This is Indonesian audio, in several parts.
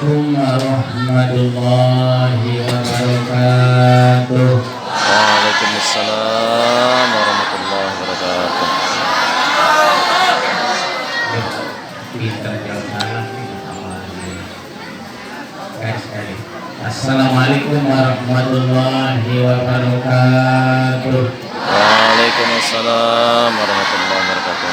Assalamualaikum warahmatullahi wabarakatuh. Waalaikumsalam warahmatullahi wabarakatuh. Kita jawab salam sekali. Assalamualaikum warahmatullahi wabarakatuh. Waalaikumsalam warahmatullahi wabarakatuh.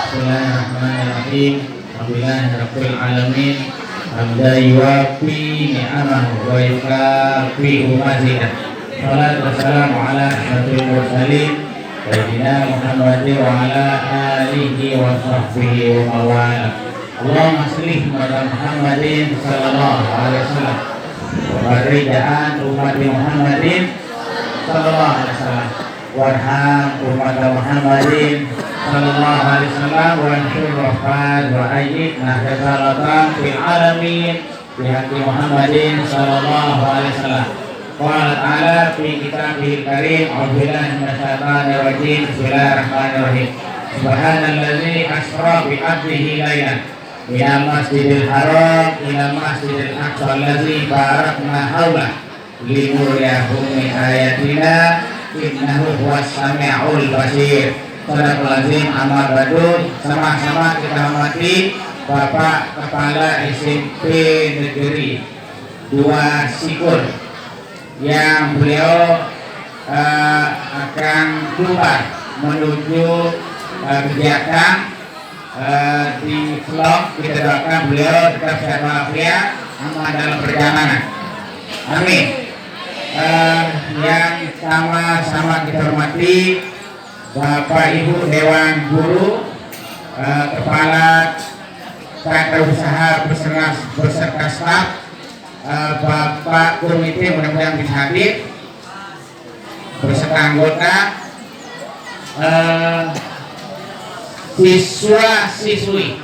Bismillahirrahmanirrahim. Alhamdulillahirabbil alamin. Hamdan yuwafi ni'amahu wa yukafi mazidah. Salatu wassalamu ala asyrafil mursalin sayyidina Muhammadin wa ala alihi wa sahbihi wa mawala. Allahumma sholli ala Muhammadin sallallahu alaihi wasallam wa barik ala ummati Muhammadin sallallahu alaihi wasallam warham umat Muhammadin sallallahu alaihi wasallam wa anshur rahmat wa ayyid nahdatan fil alamin bihaqi Muhammadin sallallahu alaihi wasallam. Qala ta'ala fi kitabihil karim a'udzu billahi minasy syaithanir rajim. Bismillahirrahmanirrahim. Subhanalladzi asra bi 'abdihi lailan minal masjidil haram ilal masjidil aqsa allazi barakna haula linuriyahu min ayatina innahu huwas sami'ul basir. Sadaqallahul azim. Amma ba'du. Sama-sama kita hormati Bapak Kepala SMP Negeri 2 Sikur yang beliau akan keluar menuju kegiatan di vlog. Kita doakan beliau tetap sehat walafiat, aman dalam perjalanan. Amin. Yang sama-sama kita hormati Bapak Ibu Dewan Guru, Kepala Tata Usaha beserta staf, Bapak Komite mudah-mudahan bisa hadir beserta anggota, siswa-siswi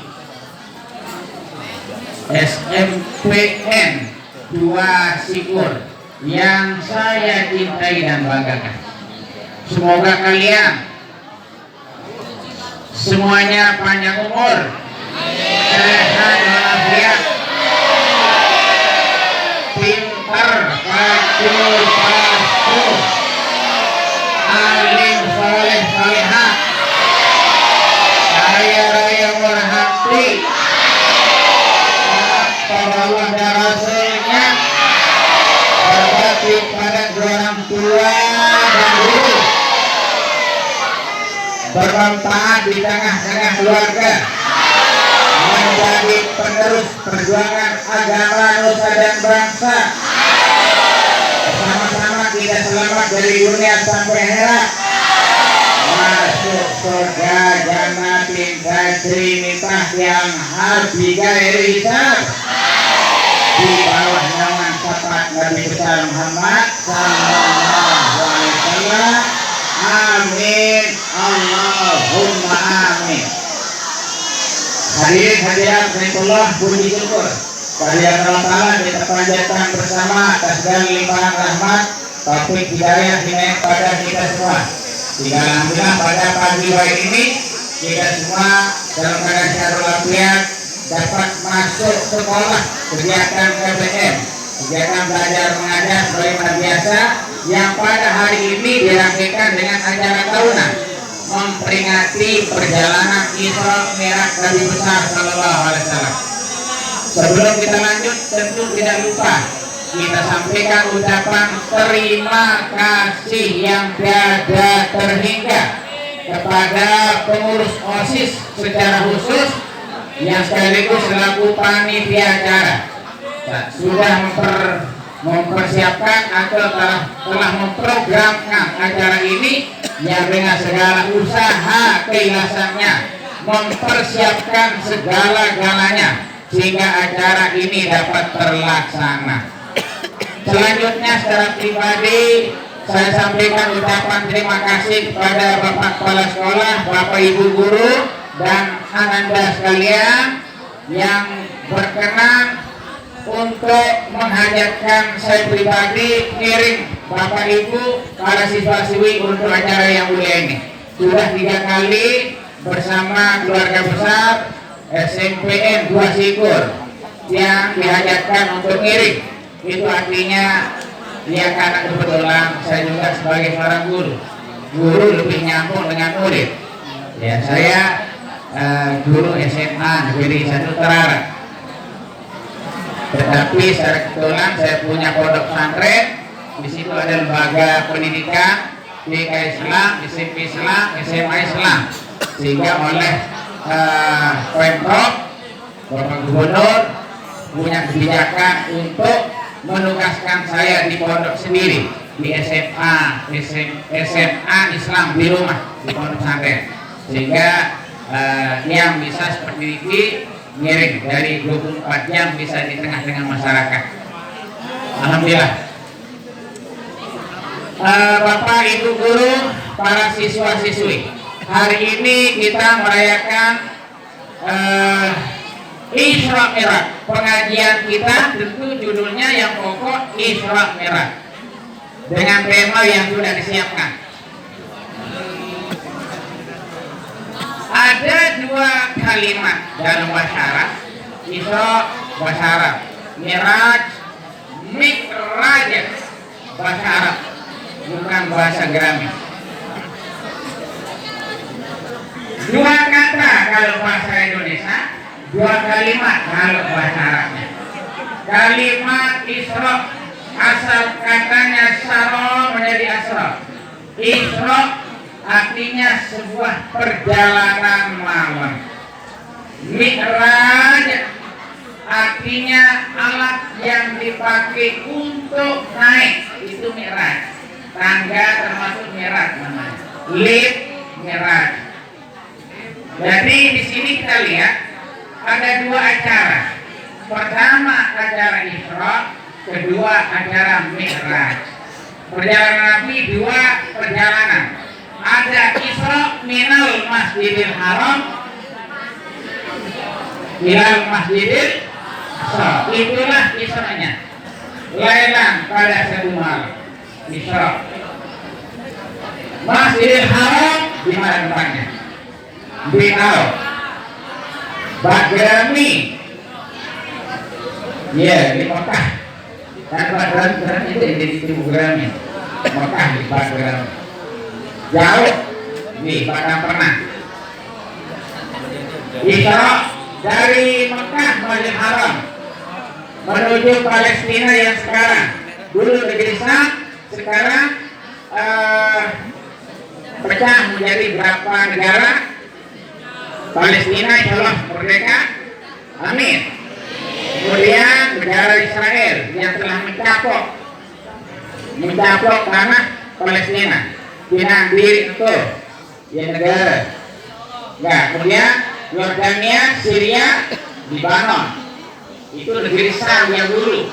SMPN 2 Sikur yang saya cintai dan banggakan. Semoga kalian semuanya panjang umur, sehat walafiat, pintar, patuh, alim, soleh, solehah, kaya raya murah hati, pada Allah dan Rasulnya, berbakti pada orang tua dan guru, bermanfaat di tengah-tengah keluarga, menjadi penerus perjuangan agama nusa dan bangsa. Bersama-sama kita selamat dari dunia sampai akhirat, masuk surga jannatin tajri min tahtiha al-anhar bighairi hisab, di bawah naungan syafaat Nabi besar Muhammad sallallahu alaihi wasallam. Amin. Allahumma amin. Hadirin hadirat rahmatullah, puji syukur kehadirat Allah Ta'ala kita panjatkan bersama atas segala limpahan rahmat, taufik hidayah hidayah pada kita semua. Sehingga alhamdulillah pada pagi hari ini kita semua dalam keadaan sehat walafiat dapat masuk sekolah, kegiatan KBM, kegiatan belajar mengajar sebagaimana biasa, yang pada hari ini dirangkaikan dengan acara tahunan memperingati perjalanan Isra Mi'raj Nabi besar sallallahu alaihi wasallam. Sebelum kita lanjut, tentu tidak lupa kita sampaikan ucapan terima kasih yang tiada terhingga kepada pengurus OSIS secara khusus yang sekaligus selaku panitia acara. Sudah mempersiapkan atau telah memprogramkan acara ini yang dengan segala usaha keikhlasannya mempersiapkan segala-galanya sehingga acara ini dapat terlaksana. Selanjutnya secara pribadi saya sampaikan ucapan terima kasih kepada Bapak Kepala Sekolah, Bapak Ibu Guru dan ananda sekalian yang berkenan untuk menghajatkan saya pribadi kirim Bapak Ibu para siswa-siswi untuk acara yang mulia ini. Sudah 3 kali bersama keluarga besar SMPN 2 Sikur yang dihajatkan untuk ngiring. Itu artinya ya karena kebetulan saya juga sebagai seorang guru lebih nyambung dengan murid. Ya saya guru SMA Negeri 1 Terara. Tetapi secara kebetulan saya punya pondok pesantren. Di situ ada lembaga pendidikan, TK Islam, SMP Islam, SMA Islam. Sehingga oleh Pemprov, Bapak Gubernur punya kebijakan untuk menugaskan saya di pondok sendiri, di SMA Islam di rumah, di pondok pesantren. Sehingga yang bisa seperti ini ngiring dari 24 jam bisa di tengah-tengah masyarakat. Alhamdulillah. Bapak, Ibu guru, para siswa-siswi, hari ini kita merayakan Isra Mi'raj. Pengajian kita tentu judulnya yang pokok Isra Mi'raj dengan tema yang sudah disiapkan. Ada 2 kalimat dalam bahasa Arab. Isra bahasa Arab, Mi'raj, Mi'raj bahasa Arab, bukan bahasa Grammy. 2 kata kalau bahasa Indonesia, 2 kalimat kalau bahasa Arabnya. Kalimat Isra asal katanya syara menjadi asra. Isra artinya sebuah perjalanan malam. Mi'raj artinya alat yang dipakai untuk naik, itu Mi'raj. Tangga termasuk Mi'raj namanya. Lift Mi'raj. Jadi di sini kita lihat ada 2 acara. Pertama acara Isra, kedua acara Mi'raj. Perjalanan Nabi 2 perjalanan. Ada Isra minal Masjidil Haram ilal Masjidil Aqsa. Itulah Isra'nya. Lailan pada 1 malam. Isra. Masjidil Haram di mana tempatnya? Binal Bagrami, ya di Mekah. Dan Bagrami itu di Bagrami, Mekah di Bagrami. Jauh di Padang Pernah. Isra dari Mekah Masjidil Haram menuju Palestina yang sekarang. Dulu negeri Sam, sekarang pecah menjadi berapa negara. Palestina insya Allah merdeka, amin. Kemudian negara Israel yang telah mencaplok tanah Palestina, pinang diri itu ya negara. Nah, kemudian Yordania, Syria, Lebanon, itu negeri Sam yang dulu.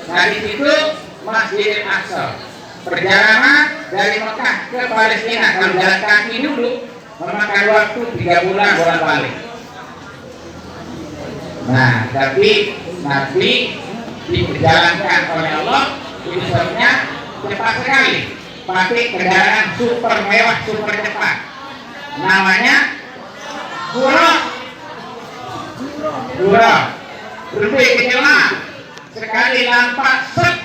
Nah di situ Masjidil Aqsa. Perjalanan dari Mekah ke Palestina kalau jalan kaki dulu memakan waktu 3 bulan bolak-balik. Nah, tapi Nabi diperjalankan oleh Allah itu sebabnya cepat sekali, pakai kendaraan super mewah, super cepat. Namanya Buraq. Lebih kecewa sekali lampak set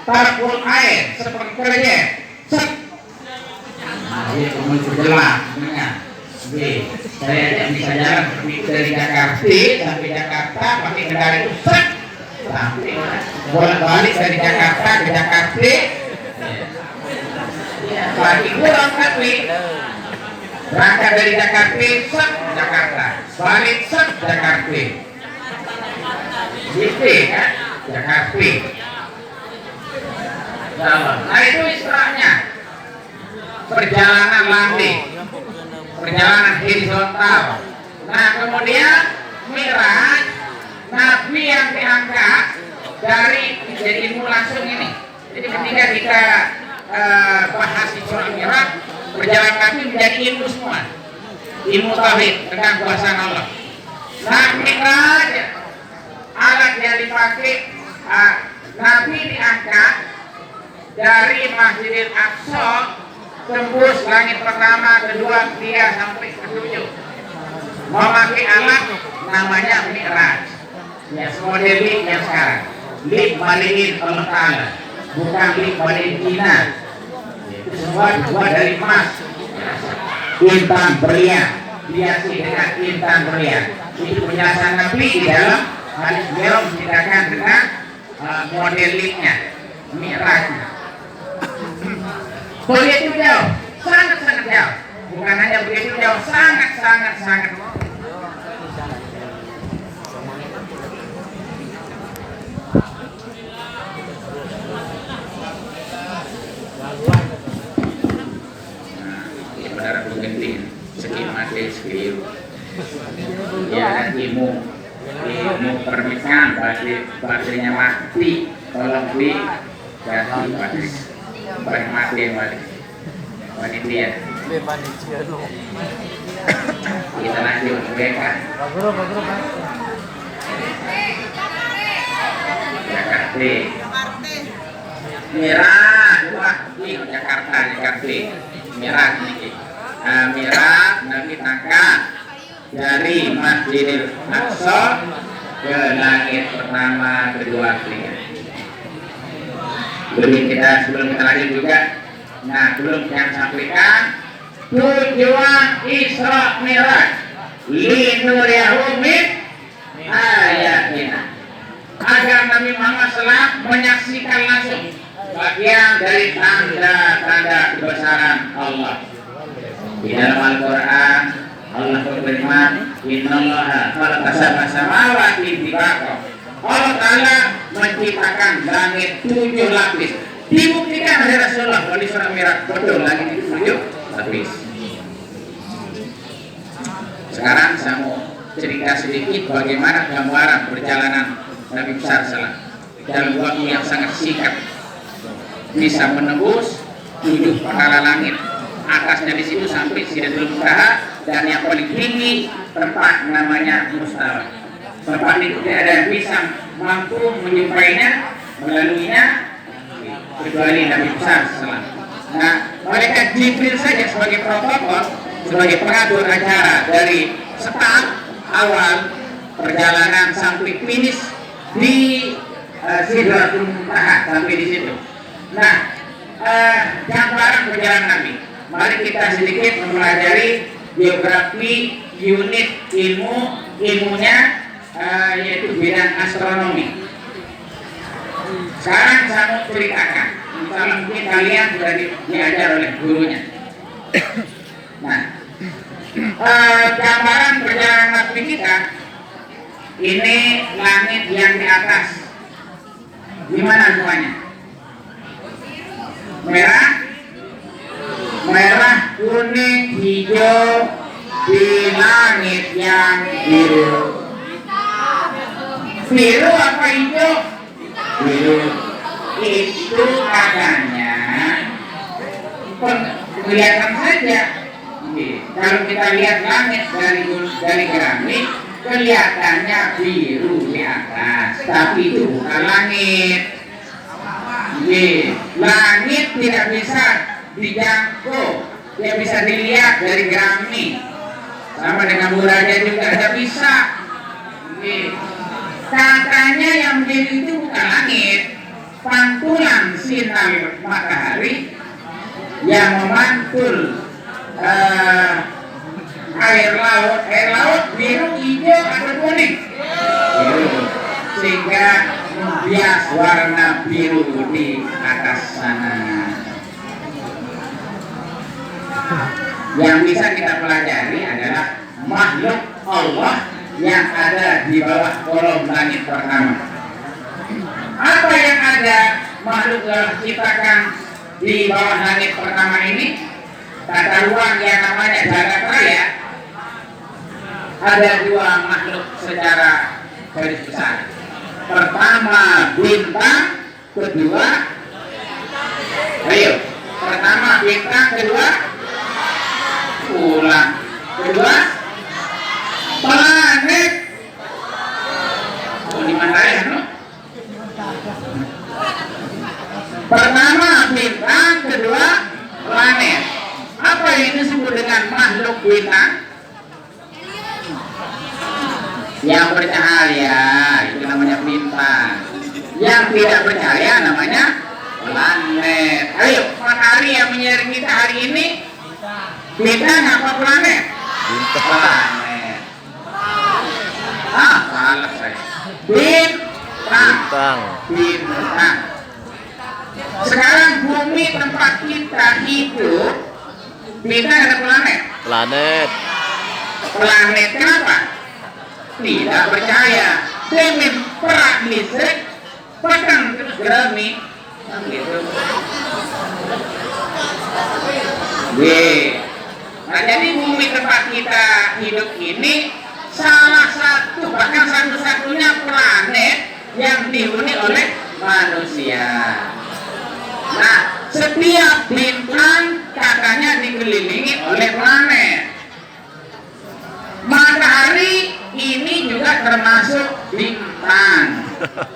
tarpul air seperti kerja set. Dia kemudian berjelas dengan saya tidak bisa jalan dari Jakarta sampai Jakarta pakai kendaraan itu set sampai bolak-balik dari Jakarta ke Jakarta bagi kurang tapi berangkat dari Jakarta set Jakarta balik set Jakarta gitu kan Jakarta. Nah itu istilahnya perjalanan landing, perjalanan horizontal. Nah kemudian Mi'raj, Nabi yang diangkat dari jadi ilmu langsung ini. Jadi ketika kita bahas Isra Mi'raj, perjalanan Nabi menjadi ilmu semua, ilmu tauhid tentang kuasa Allah. Nah Mi'raj alat yang dipakai, Nabi diangkat dari Masjidil Aqsa tembus langit pertama, kedua, ketiga sampai ke 7. Memakai alat model lip yang sekarang. Lip balikin Allah Ta'ala, bukan lip balikin Cina. Itu semua dibuat dari emas, intan berlian, dihiasi dengan intan berlian. Itu penjelasan Nabi di dalam hadis beliau menceritakan dengan model lipnya, mi'rajnya. Begitu jauh, sangat jauh. Bukan hanya begitu jauh, sangat. Saudara pengentin sekian mati sekian. Ya nanti mau pernikahan baterainya mati, tolong beli ganti baterai. Barang mati panitia. Kita lanjut mereka. Jakarta. Merah, Jakarta. Merah ini. Merah Nabi tangkat dari Masjidil Aqsa ke langit pertama, kedua, ketiga. Sebelum kita lanjut juga, nah belum yang sampaikan tujuan Isra Mi'raj linuriyahu min ayatina, agar Nabi Muhammad SAW menyaksikan langsung bagian dari tanda-tanda kebesaran Allah. Di dalam Al-Quran Allah berfirman, Innallaha khalaqa sab'a samawati tibaqa. Allah Ta'ala menciptakan langit 7 lapis. Dibuktikan oleh Rasulullah di surah Mi'raj, betul langit itu 7 lapis. Sekarang saya mau cerita sedikit bagaimana gambaran perjalanan Nabi besar SAW dalam waktu yang sangat singkat bisa menembus 7 perkara langit. Atasnya di situ sampai Sidratul Muntaha, dan yang paling tinggi tempat namanya Mustawa. Tempat itu tidak ada yang bisa mampu menjumpainya, melaluinya, kecuali Nabi besar SAW. Nah, mereka Jibril saja sebagai protokol, sebagai pengatur acara dari start awal perjalanan sampai finish di Sidratul Muntaha sampai di situ. Nah, gambaran perjalanan Nabi. Mari kita sedikit mempelajari geografi unit ilmunya, yaitu bidang astronomi. Sekarang saya mau ceritakan, misalnya mungkin kalian sudah diajar oleh gurunya. Nah, gambaran perjalanan Nabi kita, ini langit yang di atas, gimana semuanya? Merah, kuning, hijau di langit yang biru. Biru apa hijau? Biru. Itu katanya kelihatan saja. Kalau kita lihat langit dari gramit, kelihatannya biru di atas, tapi itu bukan langit. Langit tidak bisa dijangkau, dia bisa dilihat dari gramit, sama dengan buraja juga tidak bisa. Katanya yang menjadi itu bukan langit, pantulan sinar matahari yang memantul air laut biru, hijau atau kuning, sehingga membias warna biru di atas sana. Yang bisa kita pelajari adalah makhluk Allah yang ada di bawah kolom langit pertama. Apa yang ada makhluk Allah ciptakan di bawah langit pertama ini? Tata ruang yang namanya jagat raya. Ada 2 makhluk secara garis besar. Pertama bintang, kedua, pertama bintang, kedua planet. Di mana ya, no? Pertama bintang, kedua planet. Apa yang disebut dengan makhluk bintang? Yang bercahaya, itu namanya bintang. Yang tidak percaya namanya planet. Ayo, matahari yang menyiari kita hari ini bintang apa planet? Bintang. Planet. Salah saya. Bintang. Bintang. Sekarang bumi tempat kita hidup, bintang ada planet. Planet. Planet kenapa? Tidak percaya. Demi perak listrik, pegang terus gerami. Gitu. Nah, jadi bumi tempat kita hidup ini salah satu, bahkan satu-satunya planet yang dihuni oleh manusia. Nah, setiap bintang katanya dikelilingi oleh planet. Matahari ini juga termasuk bintang.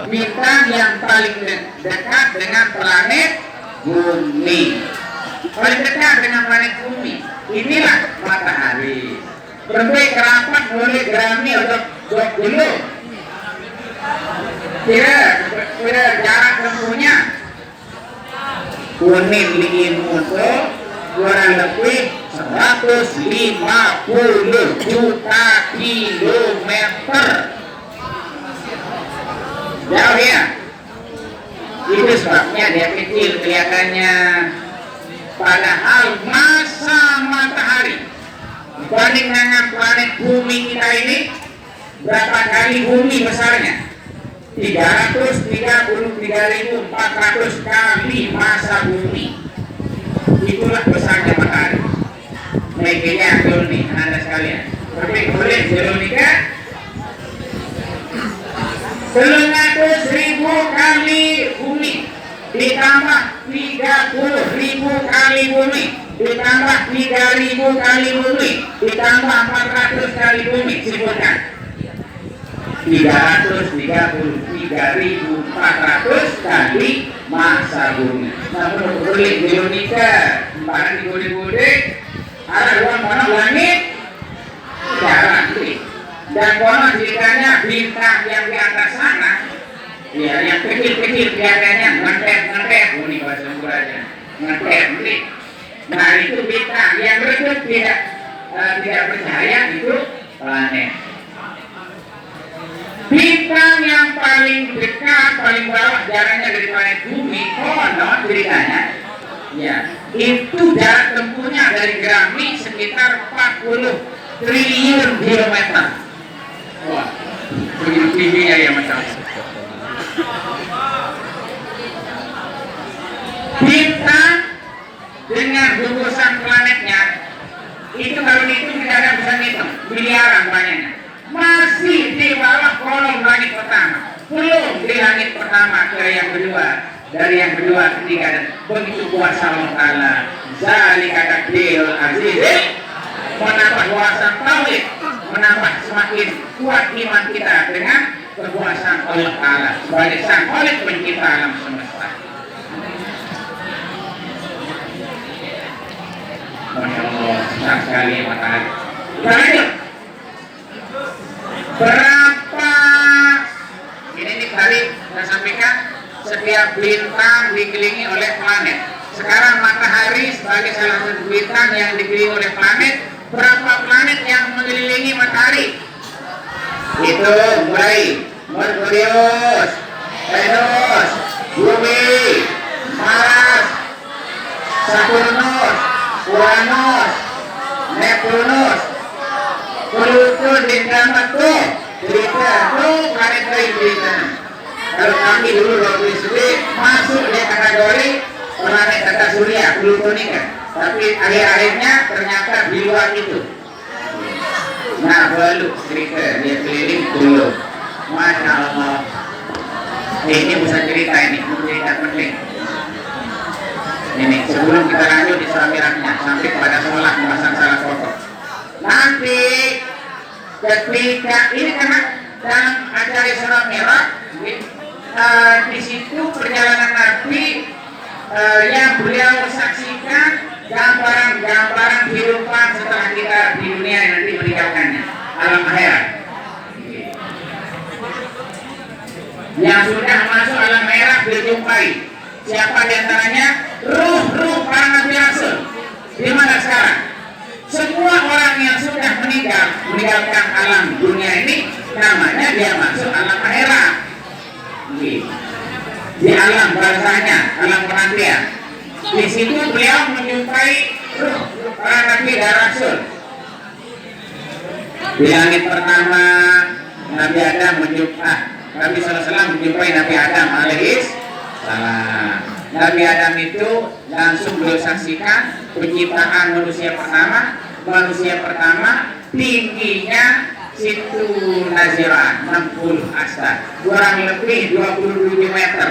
Bintang yang paling dekat dengan planet bumi. Paling dekat dengan planet bumi. Inilah matahari. Berbagai kerapat boleh gerami atau jok dulu. Kira jarak tempuhnya kuning liin untuk kurang lebih 150 juta kilometer. Jauh ya. Itu sebabnya dia kecil kelihatannya. Padahal masa matahari dibanding dengan planet bumi kita ini berapa kali bumi besarnya? 333.400 kali masa bumi. Itulah besarnya matahari. Meginya akul nih, anda sekalian. Tapi boleh Veronica 100.000 kali bumi ditambah 30.000 kali bumi ditambah 3.000 kali bumi ditambah 400 kali bumi. Sebutkan 333.400 kali masa bumi. Namun boleh Veronica barang digode-gode ada ruang konon langit jarang sih. Dan konon ceritanya bintang yang di atas sana, ya yang kecil-kecil kelihatannya ngetek ini bahasa murahnya ngetek. Nah itu bintang yang redup tidak percaya itu planet. Bintang yang paling dekat, paling bawah jaraknya dari planet bumi, konon ceritanya, ya itu jarak tempuhnya dari Grammy sekitar 40 triliun kilometer. Wah, begitu tingginya ya macam. Bintang dengan gugusan planetnya itu kalau dihitung tidak ada bisa ngitung, miliaran banyaknya. Masih di bawah kolom langit pertama, belum di langit pertama ke yang kedua, dari yang kedua ketiga, dan begitu kuasa Allah Ta'ala. Zalika takdirul aziz, menambah kuasa tauhid, menambah semakin kuat iman kita dengan kekuasaan Allah Ta'ala sebagai sang Khalik pencipta alam semesta. Masya Allah, besar sekali matahari. Kita lanjut. Berapa ini kali saya sampaikan, setiap bintang dikelilingi oleh planet. Sekarang matahari sebagai salah satu bintang yang dikelilingi oleh planet. Berapa planet yang mengelilingi matahari? Itu mulai Merkurius, Venus, Bumi, Mars, Saturnus, Uranus, Neptunus, Pluto, dan Neptu. Cerita tuh planet lain cerita. Kalau kami dulu waktu SD masuk di kategori planet tata surya, Pluto ini kan. Tapi akhir-akhirnya ternyata di luar itu. Nah, baru cerita dia keliling dulu. Masya Allah. Ini bisa cerita ini, cerita penting. Ini sebelum kita lanjut di samiratnya sampai pada sholat memasang salah pokok. Nanti ketika ini karena dalam acara Isra Mi'raj di situ perjalanan Nabi yang beliau saksikan gambaran kehidupan setelah kita di dunia nanti meninggalkannya alam akhirat. yang sudah masuk alam merah dijumpai. Siapa diantaranya? Ruh-ruh para nabi rasul. Di mana sekarang? Semua orang yang sudah meninggalkan alam dunia ini, namanya dia masuk alam akhirat. Di alam barzahnya, alam penantian. Di situ beliau menjumpai ruh para nabi dan rasul. Di langit pertama Nabi Adam Nabi SAW menjumpai Nabi Adam alaihis salam. Nabi Adam itu langsung beliau saksikan penciptaan manusia pertama. Manusia pertama tingginya situ Nazirah 60 asta, kurang lebih 27 meter.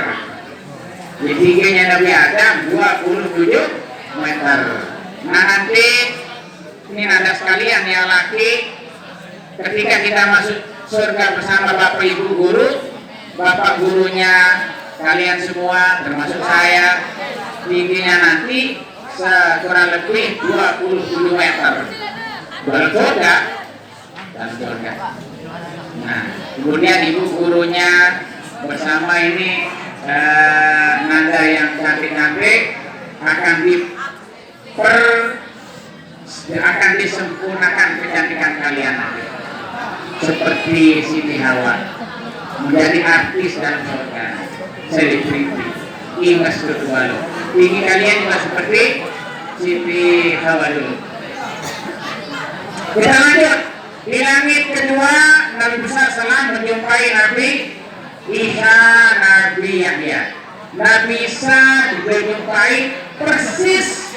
Jadi tingginya Nabi Adam 27 meter. Nah nanti ini ada sekalian yang laki, ketika kita masuk surga bersama Bapak Ibu guru, Bapak gurunya kalian semua termasuk saya, tingginya nanti kurang lebih 27 meter. Bergoda dan surga. Nah, kemudian ibu gurunya bersama ini nanda yang cantik-cantik akan disempurnakan kecantikan kalian nanti. Seperti Siti Hawa menjadi artis dalam surga, selebriti, imas ketualo. Tinggi kalian juga seperti Siti Hawa dulu. Kita lanjut. Di langit kedua Nabi besar salam menjumpai Nabi Isa, Nabi Yahya. Nabi Isa dijumpai persis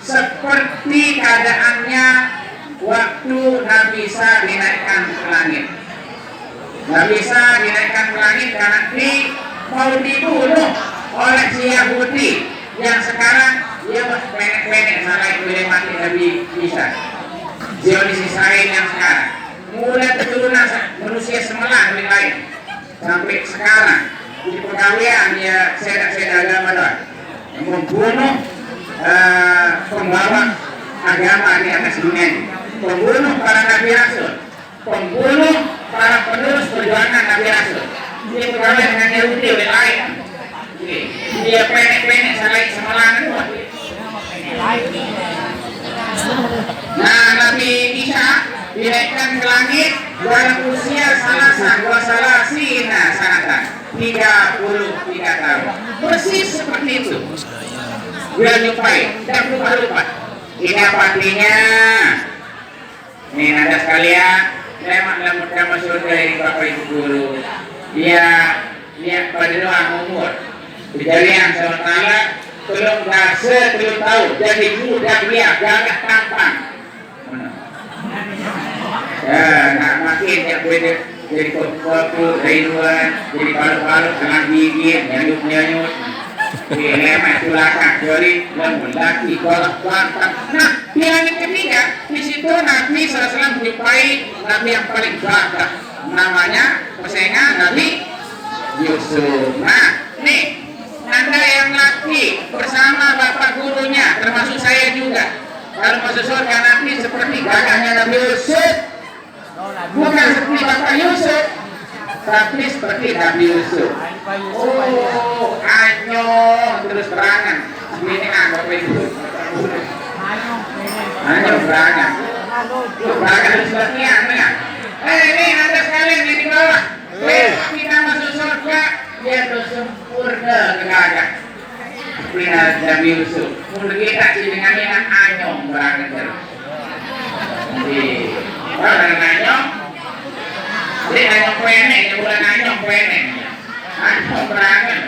seperti keadaannya waktu Nabi Isa dinaikkan ke langit. Nabi Isa dinaikkan ke langit karena mau dibunuh oleh si Yahudi yang sekarang dia pendek-pendek salah itu mati Nabi Isa. Zionis Israel yang sekarang mulai keturunan manusia semelah lebih lain sampai sekarang di pegawaian ya seda agama doang membunuh pembawa agama di atas dunia ini, pembunuh para nabi rasul, pembunuh para penerus perjuangan nabi rasul. Dia pegawai dengan Yahudi lebih lain. Dia pendek-pendek salah semelah semua. Nah, Nabi Isa dinaikkan ke langit dalam usia salasina sanatan 33 tahun. Persis seperti itu. Dia jumpai, tidak lupa. Ini apa artinya? Ini nada sekalian, lemah surga ini Bapak Ibu guru. Dia lihat pada doang umur. Kejadian SWT belum tahu jadi muda dia gagah tampan. Ya, nggak makin ya jadi kopu dari luar, jadi palu-palu dengan gigi nyanyut. Di lemah belakang jadi laki golok bantang. Nah, di langit ketiga di situ Nabi SAW menjumpai Nabi yang paling gagah, namanya pesengan Nabi Yusuf. Nah, nih Anda yang laki bersama bapak gurunya, termasuk saya juga. Kalau masuk surga nanti seperti gagahnya Nabi Yusuf, bukan seperti bapak Yusuf, tapi seperti Nabi Yusuf. Oh, anyong terus berangan. Ini bapak itu. Anyong berangan. Berangan sepertinya, ya. Ini ada sekalian yang di bawah. Kita masuk surga. Dia sempurna gagah. Benar Nabi Yusuf. Untuk kita dengan yang anyong berangan terus. Orang anyong, jadi anyong penek, bukan anyong penek. Anyong berangan.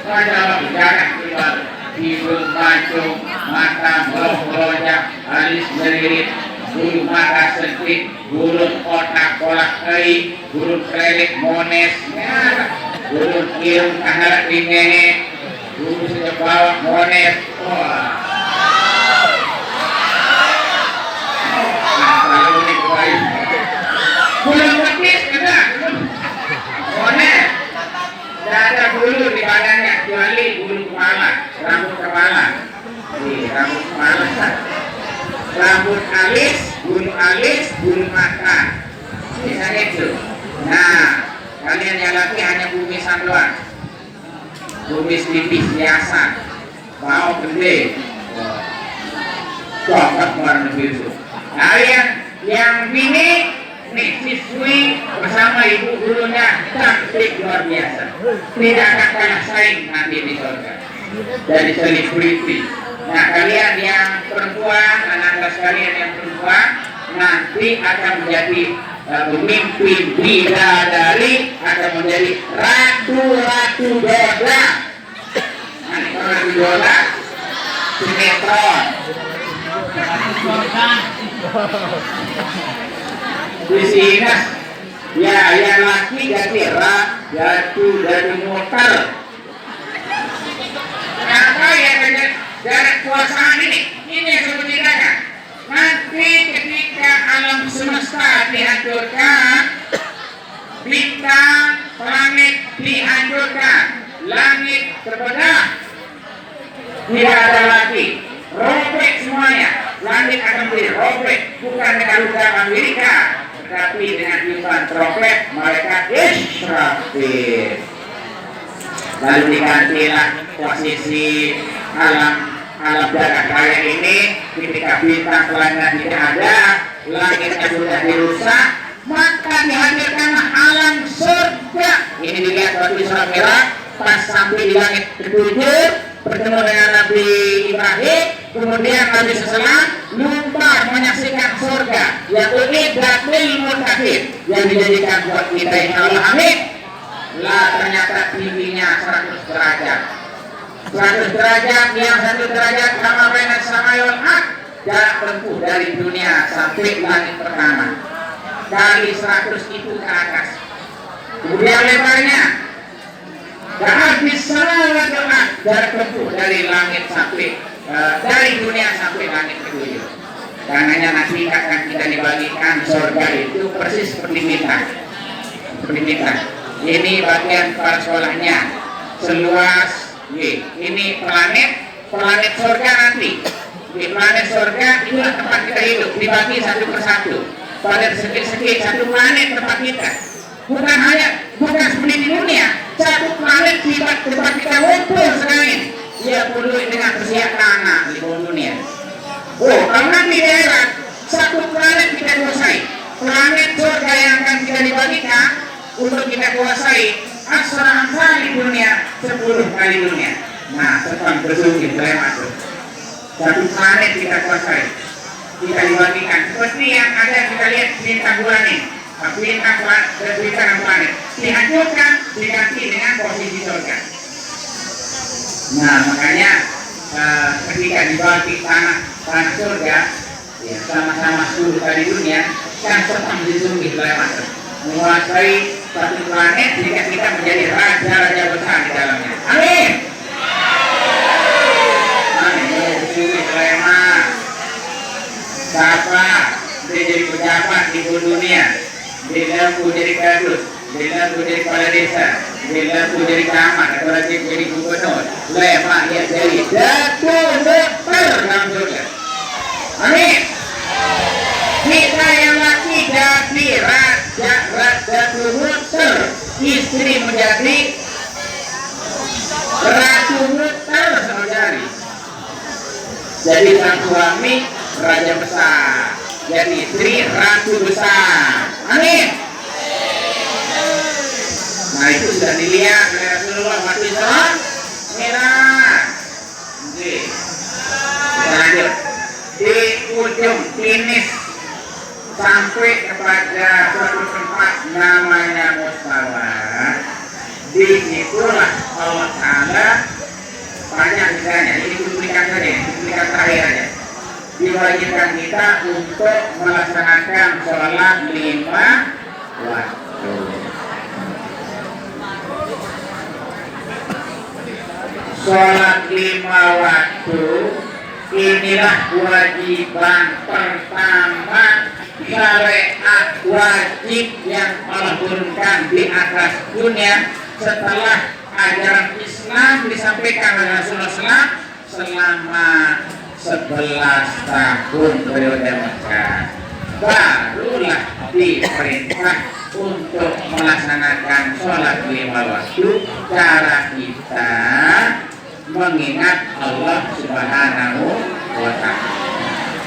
Pada gagah keluar, hidung mancung, mata melonjak, alis melirik. Bulu mata sempit, bulu otak kolak ei, bulu kredit mones, bulu irung kahalat dingene, bulu sejak bawah mones. Lalu ini kembali. Bulu betis kena, mones. Tidak ada bulu di badannya kecuali bulu kepala, rambut kepala. Rambut kepala. Rambut alis, bulu mata, misalnya itu. Nah, Kalian yang laki hanya kumisan doang, kumis tipis biasa, mau gede, coklat warna biru. Kalian yang bini nih siswi bersama ibu gurunya cantik luar biasa, tidak akan kalah saing nanti di surga dari selebriti. Nah kalian yang perempuan, anak-anak sekalian yang perempuan nanti akan menjadi pemimpin bidadari, akan menjadi ratu-ratu dola. Nah, kalau ratu dola sinetron. Di sini ya yang laki jadi rak, jadi motor. Kenapa ya dari kuasaan ini yang saya ceritakan. Nanti ketika alam semesta dihancurkan, bintang, planet dihancurkan, langit terbelah, tidak ada lagi, robek semuanya. Langit akan menjadi robek, bukan dengan rudal Amerika, tetapi dengan tiupan trompet malaikat Israfil. Lalu digantilah posisi alam jagat raya ini. Ketika bintang planet tidak ada, langitnya sudah dirusak, maka dihadirkanlah alam surga. Ini dilihat waktu Isra Mi'raj, pas sampai di langit ketujuh bertemu dengan Nabi Ibrahim, kemudian Nabi Seselam lupa menyaksikan surga yang uiddatil muttaqin, yang dijadikan buat kita, insyaallah amin. Lah ternyata tingginya 100 derajat. 100 derajat, yang 1 derajat sama bainat samayul haq, jarak tempuh dari dunia sampai langit pertama. Kali 100 itu ke atas. Kemudian lebarnya habis salawat doa, jarak tempuh dari langit sampai dari dunia sampai langit ketujuh. Karenanya nanti akan kita dibagikan surga itu persis seperti bintang. Seperti bintang. Ini bagian kepala sekolahnya seluas ini planet surga nanti. Di planet surga itulah tempat kita hidup, dibagi satu persatu. Pada segi satu planet tempat kita. Bukan seperti di dunia, satu planet tempat kita ngumpul sekalian. Ia perlu dengan bersiap tanah di bawah dunia. Oh, kalau nanti daerah satu planet kita kuasai, planet surga yang akan kita dibagikan untuk kita kuasai asra kali dunia, 10 kali dunia. Nah, tetap bersungguh saya masuk. Satu planet kita kuasai, kita dibagikan seperti yang ada kita lihat bintang bulan ini. Bintang planet dihancurkan, diganti dengan posisi surga. Nah, makanya ketika dibagi tanah surga, ya sama-sama 10 kali dunia, kan tetap bersungguh saya masuk. Menguasai satu planet jika kita menjadi raja-raja besar di dalamnya. Amin. Amin. Bersungguh Sulaiman. Siapa dia jadi pejabat di dunia? Dia jadi kadus, dia jadi kepala desa, dia jadi camat, atau lagi jadi gubernur. Sulaiman dia jadi Datuk dalam surga. Amin. Kita yang laki jadi raja muter, istri menjadi ratu muter saudari. Jadi sang suami raja besar, jadi istri ratu besar. Amin. Nah itu sudah dilihat oleh Rasulullah waktu Isra Mi'raj. Kita lanjut di ujung finish sampai kepada suatu tempat namanya Mustawa. Disitulah Allah Ta'ala banyak misalnya, ini cuplikan saja, cuplikan terakhir aja, diwajibkan kita untuk melaksanakan sholat 5 waktu. Sholat 5 waktu inilah kewajiban pertama syariat wajib yang Allah turunkan di atas dunia setelah ajaran Islam disampaikan oleh Rasulullah SAW selama 11 tahun periode Mekah. Barulah diperintah untuk melaksanakan sholat 5 waktu, cara kita mengingat Allah Subhanahu wa ta'ala.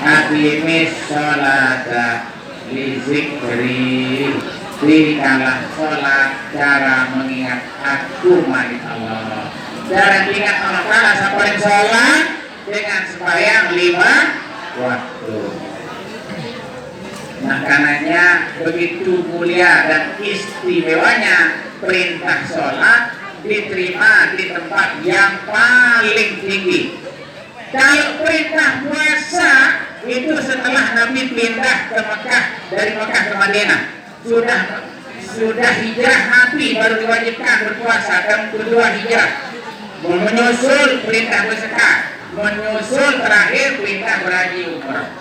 Aqimis sholata li zikri, dirikanlah sholat cara mengingat aku mani Allah. Cara mengingat Allah Ta'ala sampai sholat dengan sembahyang 5 waktu. Nah, karenanya begitu mulia dan istimewanya perintah sholat diterima di tempat yang paling tinggi. Kalau perintah puasa itu setelah Nabi pindah ke Mekah, dari Mekah ke Madinah, sudah hijrah Nabi baru diwajibkan berpuasa. Dan kedua hijrah, menyusul perintah berzakat, menyusul terakhir perintah berhaji umrah.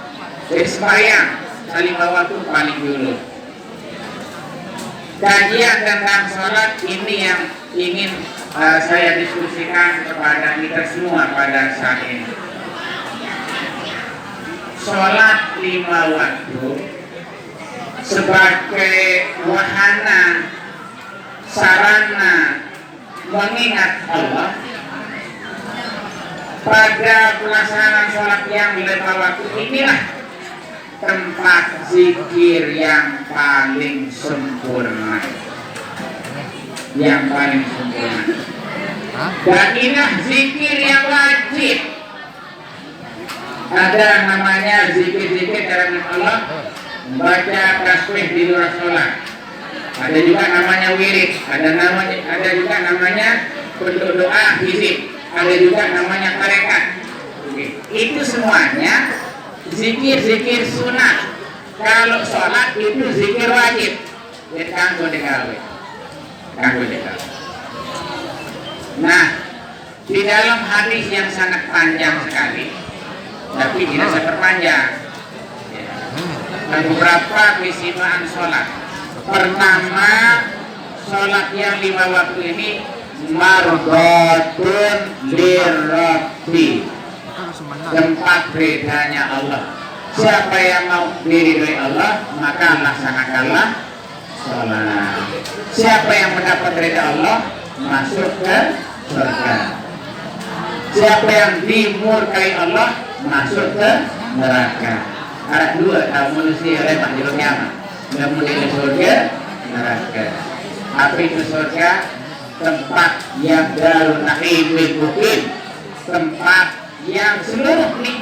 Jadi sembahyang 5 waktu paling dulu. Kajian tentang sholat ini yang ingin saya diskusikan kepada kita semua pada saat ini. Sholat 5 waktu sebagai wahana, sarana mengingat Allah. Pada pelaksanaan sholat yang 5 waktu inilah tempat zikir yang paling sempurna, dan inilah zikir yang wajib. Ada namanya zikir-zikir dari Allah, membaca tasbih di luar sholat. Ada juga namanya wirid, ada juga namanya doa hizib, ada juga namanya tarekat. Itu semuanya zikir-zikir sunat. Kalau sholat itu zikir wajib. Jadi kanggo dikawe. Nah, di dalam hadis yang sangat panjang sekali, tapi tidak saya perpanjang. Ada beberapa keistimewaan sholat. Pertama, sholat yang 5 waktu ini marghatun lirabbi, tempat ridhanya Allah. Siapa yang mau diridhoi Allah, maka laksanakanlah sholat. Siapa yang mendapat ridha Allah, masuk ke surga. Siapa yang dimurkai Allah, masuk ke neraka. Ada 2 tahu manusia lemak di kiamat. Kemudian surga, neraka. Apa itu surga? Tempat yang darun na'im, tempat yang seluruh nikmat